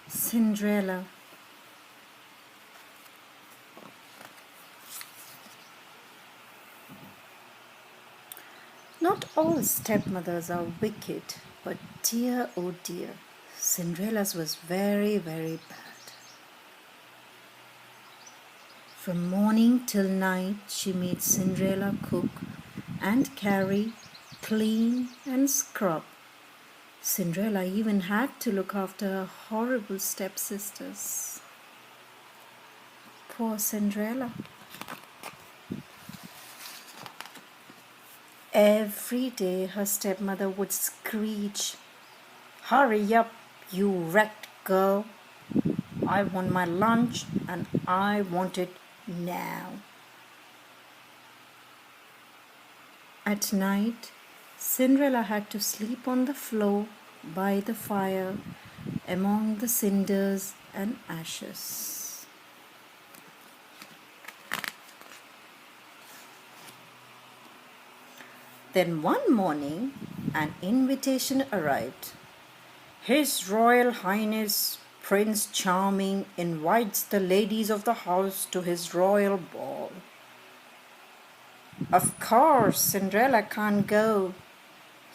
Cinderella. Not all stepmothers are wicked, but dear, oh dear, Cinderella's was very, very bad. From morning till night, she made Cinderella cook and carry, clean and scrub. Cinderella even had to look after her horrible stepsisters. Poor Cinderella. Every day her stepmother would screech, "Hurry up, you wrecked girl. I want my lunch and I want it now." At night, Cinderella had to sleep on the floor by the fire among the cinders and ashes. Then one morning, an invitation arrived. His Royal Highness Prince Charming invites the ladies of the house to his royal ball. Of course, Cinderella can't go,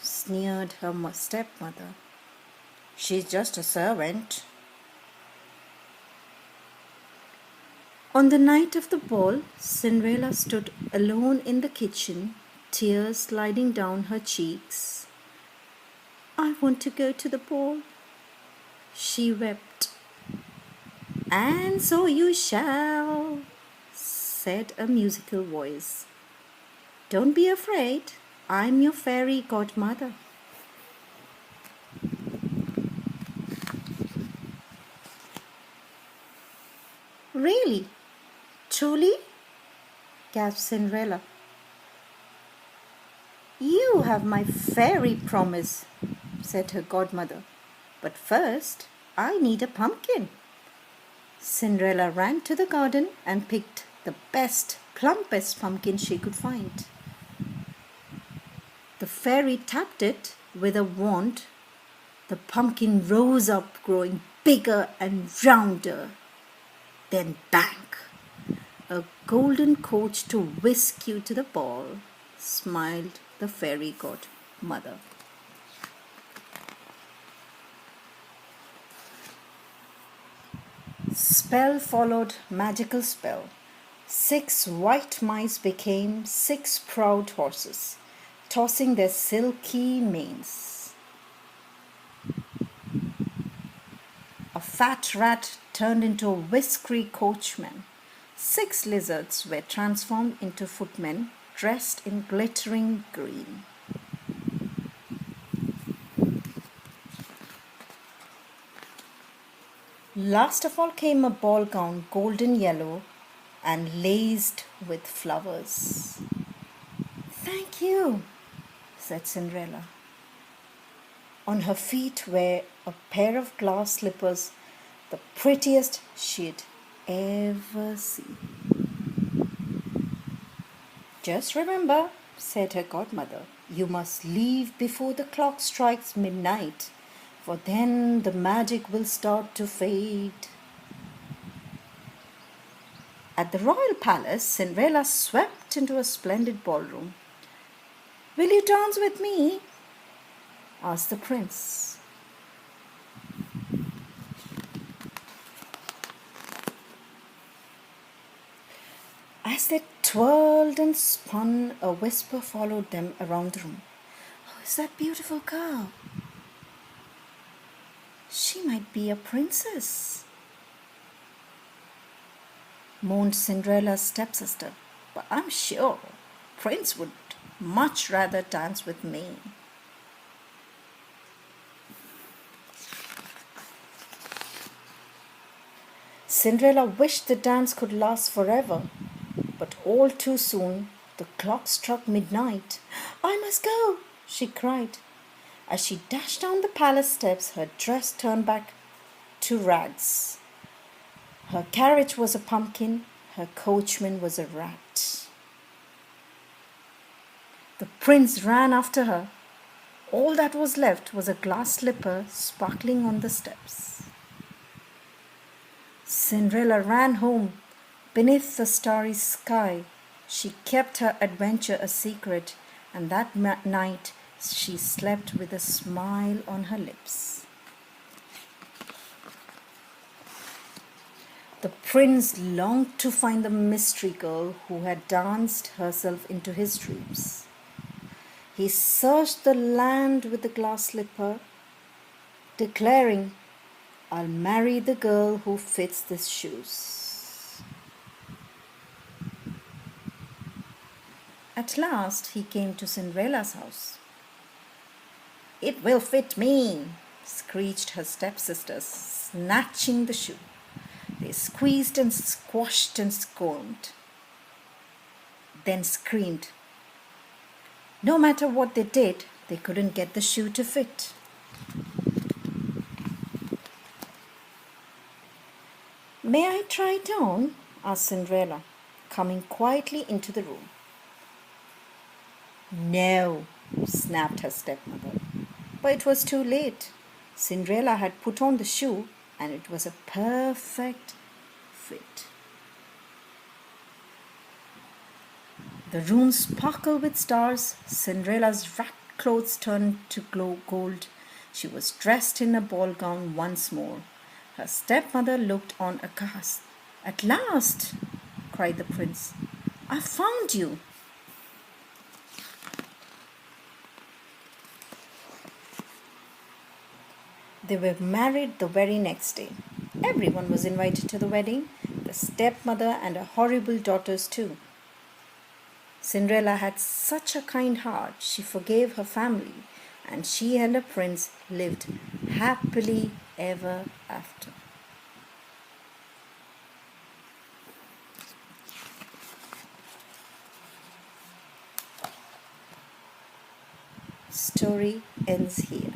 sneered her stepmother. She's just a servant. On the night of the ball, Cinderella stood alone in the kitchen, tears sliding down her cheeks. "I want to go to the ball," she wept. "And so you shall," said a musical voice. "Don't be afraid, I'm your fairy godmother." "Really? Truly?" gasped Cinderella. "You have my fairy promise," said her godmother. "But first, I need a pumpkin." Cinderella ran to the garden and picked the best, plumpest pumpkin she could find. The fairy tapped it with a wand. The pumpkin rose up, growing bigger and rounder. Then bang! A golden coach to whisk you to the ball, smiled the fairy godmother. Spell followed magical spell. 6 white mice became 6 proud horses, tossing their silky manes. A fat rat turned into a whiskery coachman. 6 lizards were transformed into footmen dressed in glittering green. Last of all came a ball gown golden yellow and laced with flowers. "Thank you," said Cinderella. On her feet were a pair of glass slippers, the prettiest she'd ever seen. "Just remember," said her godmother, "you must leave before the clock strikes midnight, for then the magic will start to fade." At the royal palace, Cinderella swept into a splendid ballroom. "Will you dance with me?" asked the prince. As they twirled and spun, a whisper followed them around the room. "Oh, is that beautiful girl? She might be a princess," moaned Cinderella's stepsister. "But I'm sure Prince would much rather dance with me." Cinderella wished the dance could last forever, but all too soon the clock struck midnight. "I must go," she cried. As she dashed down the palace steps, her dress turned back to rags. Her carriage was a pumpkin, her coachman was a rat. The prince ran after her. All that was left was a glass slipper sparkling on the steps. Cinderella ran home beneath the starry sky. She kept her adventure a secret, and that night she slept with a smile on her lips. The prince longed to find the mystery girl who had danced herself into his dreams. He searched the land with the glass slipper, declaring, "I'll marry the girl who fits these shoes." At last he came to Cinderella's house. "It will fit me," screeched her stepsisters, snatching the shoe. They squeezed and squashed and squirmed, then screamed. No matter what they did, they couldn't get the shoe to fit. "May I try it on?" asked Cinderella, coming quietly into the room. "No," snapped her stepmother. But it was too late. Cinderella had put on the shoe, and it was a perfect fit. The room sparkled with stars. Cinderella's ragged clothes turned to glow gold. She was dressed in a ball gown once more. Her stepmother looked on aghast. "At last!" cried the prince. "I found you!" They were married the very next day. Everyone was invited to the wedding, the stepmother and her horrible daughters too. Cinderella had such a kind heart, she forgave her family, and she and her prince lived happily ever after. Story ends here.